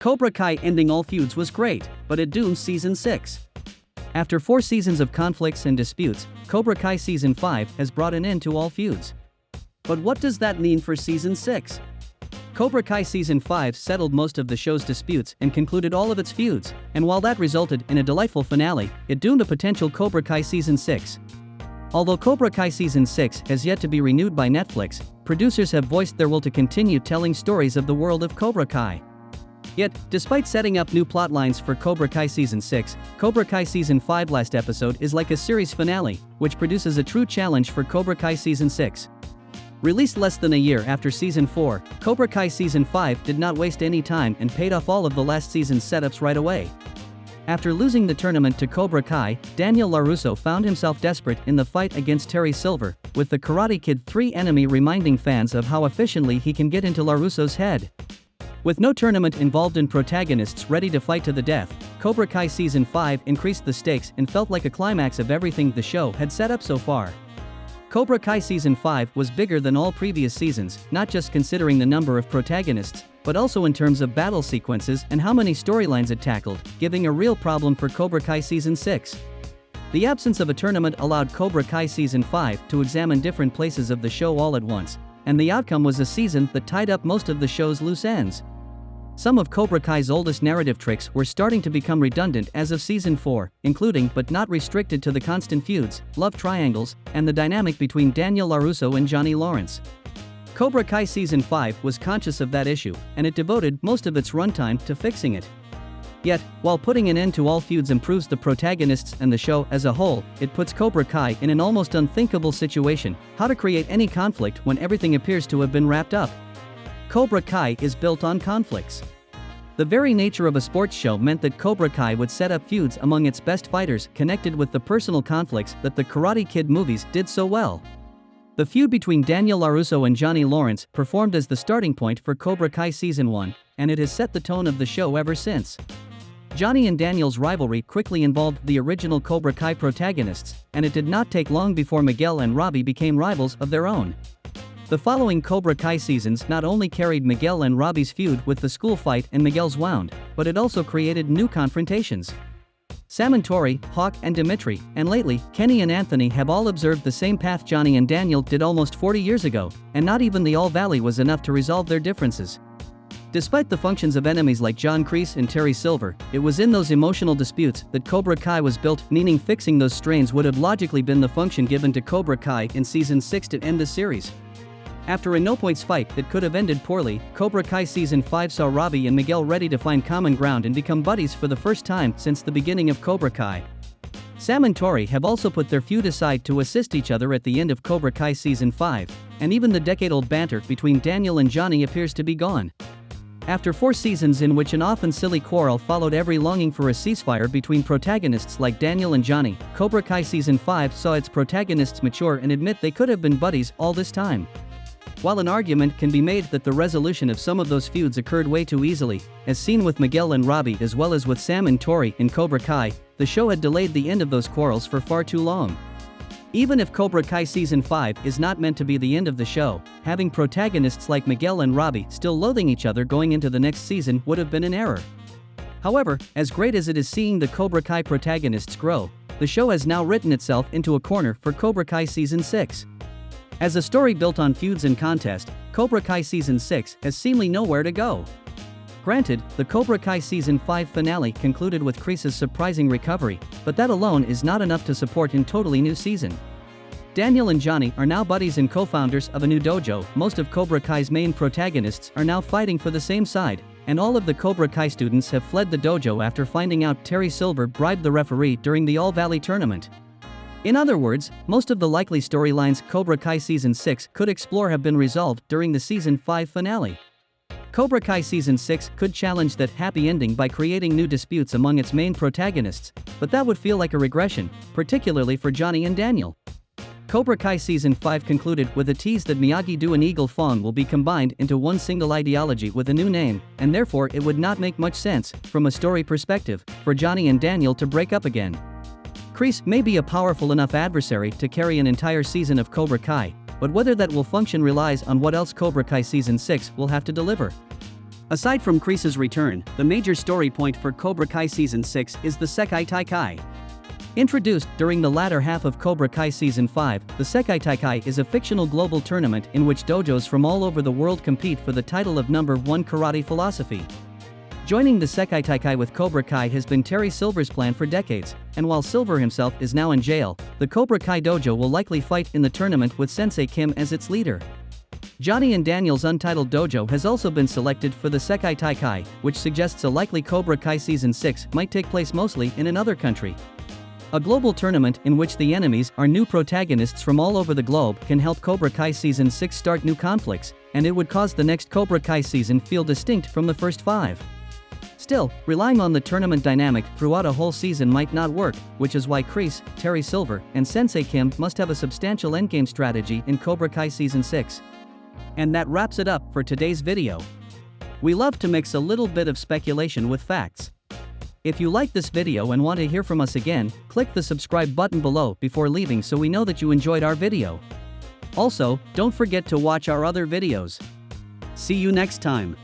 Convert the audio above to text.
Cobra Kai ending all feuds was great, but it doomed Season 6. After 4 seasons of conflicts and disputes, Cobra Kai Season 5 has brought an end to all feuds. But what does that mean for Season 6? Cobra Kai Season 5 settled most of the show's disputes and concluded all of its feuds, and while that resulted in a delightful finale, it doomed a potential Cobra Kai Season 6. Although Cobra Kai Season 6 has yet to be renewed by Netflix, producers have voiced their will to continue telling stories of the world of Cobra Kai. Yet, despite setting up new plotlines for Cobra Kai Season 6, Cobra Kai Season 5 last episode is like a series finale, which produces a true challenge for Cobra Kai Season 6. Released less than a year after Season 4, Cobra Kai Season 5 did not waste any time and paid off all of the last season's setups right away. After losing the tournament to Cobra Kai, Daniel LaRusso found himself desperate in the fight against Terry Silver, with the Karate Kid 3 enemy reminding fans of how efficiently he can get into LaRusso's head. With no tournament involved and protagonists ready to fight to the death, Cobra Kai Season 5 increased the stakes and felt like a climax of everything the show had set up so far. Cobra Kai Season 5 was bigger than all previous seasons, not just considering the number of protagonists, but also in terms of battle sequences and how many storylines it tackled, giving a real problem for Cobra Kai Season 6. The absence of a tournament allowed Cobra Kai Season 5 to examine different places of the show all at once, and the outcome was a season that tied up most of the show's loose ends. Some of Cobra Kai's oldest narrative tricks were starting to become redundant as of Season 4, including but not restricted to the constant feuds, love triangles, and the dynamic between Daniel LaRusso and Johnny Lawrence. Cobra Kai Season 5 was conscious of that issue, and it devoted most of its runtime to fixing it. Yet, while putting an end to all feuds improves the protagonists and the show as a whole, it puts Cobra Kai in an almost unthinkable situation: how to create any conflict when everything appears to have been wrapped up. Cobra Kai is built on conflicts. The very nature of a sports show meant that Cobra Kai would set up feuds among its best fighters connected with the personal conflicts that the Karate Kid movies did so well. The feud between Daniel LaRusso and Johnny Lawrence performed as the starting point for Cobra Kai Season 1, and it has set the tone of the show ever since. Johnny and Daniel's rivalry quickly involved the original Cobra Kai protagonists, and it did not take long before Miguel and Robbie became rivals of their own. The following Cobra Kai seasons not only carried Miguel and Robbie's feud with the school fight and Miguel's wound, but it also created new confrontations. Sam and Tori, Hawk and Dimitri, and lately, Kenny and Anthony have all observed the same path Johnny and Daniel did almost 40 years ago, and not even the All Valley was enough to resolve their differences. Despite the functions of enemies like John Kreese and Terry Silver, it was in those emotional disputes that Cobra Kai was built, meaning fixing those strains would have logically been the function given to Cobra Kai in Season 6 to end the series. After a no-points fight that could have ended poorly, Cobra Kai Season 5 saw Robbie and Miguel ready to find common ground and become buddies for the first time since the beginning of Cobra Kai. Sam and Tori have also put their feud aside to assist each other at the end of Cobra Kai Season 5, and even the decade-old banter between Daniel and Johnny appears to be gone. After 4 seasons in which an often silly quarrel followed every longing for a ceasefire between protagonists like Daniel and Johnny, Cobra Kai Season 5 saw its protagonists mature and admit they could have been buddies all this time. While an argument can be made that the resolution of some of those feuds occurred way too easily, as seen with Miguel and Robbie as well as with Sam and Tori in Cobra Kai, the show had delayed the end of those quarrels for far too long. Even if Cobra Kai Season 5 is not meant to be the end of the show, having protagonists like Miguel and Robbie still loathing each other going into the next season would have been an error. However, as great as it is seeing the Cobra Kai protagonists grow, the show has now written itself into a corner for Cobra Kai Season 6. As a story built on feuds and contest, Cobra Kai Season 6 has seemingly nowhere to go. Granted, the Cobra Kai Season 5 finale concluded with Kreese's surprising recovery, but that alone is not enough to support a totally new season. Daniel and Johnny are now buddies and co-founders of a new dojo. Most of Cobra Kai's main protagonists are now fighting for the same side, and all of the Cobra Kai students have fled the dojo after finding out Terry Silver bribed the referee during the All Valley tournament. In other words, most of the likely storylines Cobra Kai Season 6 could explore have been resolved during the Season 5 finale. Cobra Kai Season 6 could challenge that happy ending by creating new disputes among its main protagonists, but that would feel like a regression, particularly for Johnny and Daniel. Cobra Kai Season 5 concluded with a tease that Miyagi-Do and Eagle Fong will be combined into one single ideology with a new name, and therefore it would not make much sense, from a story perspective, for Johnny and Daniel to break up again. Kreese may be a powerful enough adversary to carry an entire season of Cobra Kai, but whether that will function relies on what else Cobra Kai Season 6 will have to deliver. Aside from Kreese's return, the major story point for Cobra Kai Season 6 is the Sekai Taikai. Introduced during the latter half of Cobra Kai Season 5, the Sekai Taikai is a fictional global tournament in which dojos from all over the world compete for the title of #1 karate philosophy. Joining the Sekai Taikai with Cobra Kai has been Terry Silver's plan for decades, and while Silver himself is now in jail, the Cobra Kai dojo will likely fight in the tournament with Sensei Kim as its leader. Gianni and Daniel's untitled dojo has also been selected for the Sekai Taikai, which suggests a likely Cobra Kai Season 6 might take place mostly in another country. A global tournament in which the enemies are new protagonists from all over the globe can help Cobra Kai Season 6 start new conflicts, and it would cause the next Cobra Kai season feel distinct from the first 5. Still, relying on the tournament dynamic throughout a whole season might not work, which is why Kreese, Terry Silver, and Sensei Kim must have a substantial endgame strategy in Cobra Kai Season 6. And that wraps it up for today's video. We love to mix a little bit of speculation with facts. If you like this video and want to hear from us again, click the subscribe button below before leaving so we know that you enjoyed our video. Also, don't forget to watch our other videos. See you next time.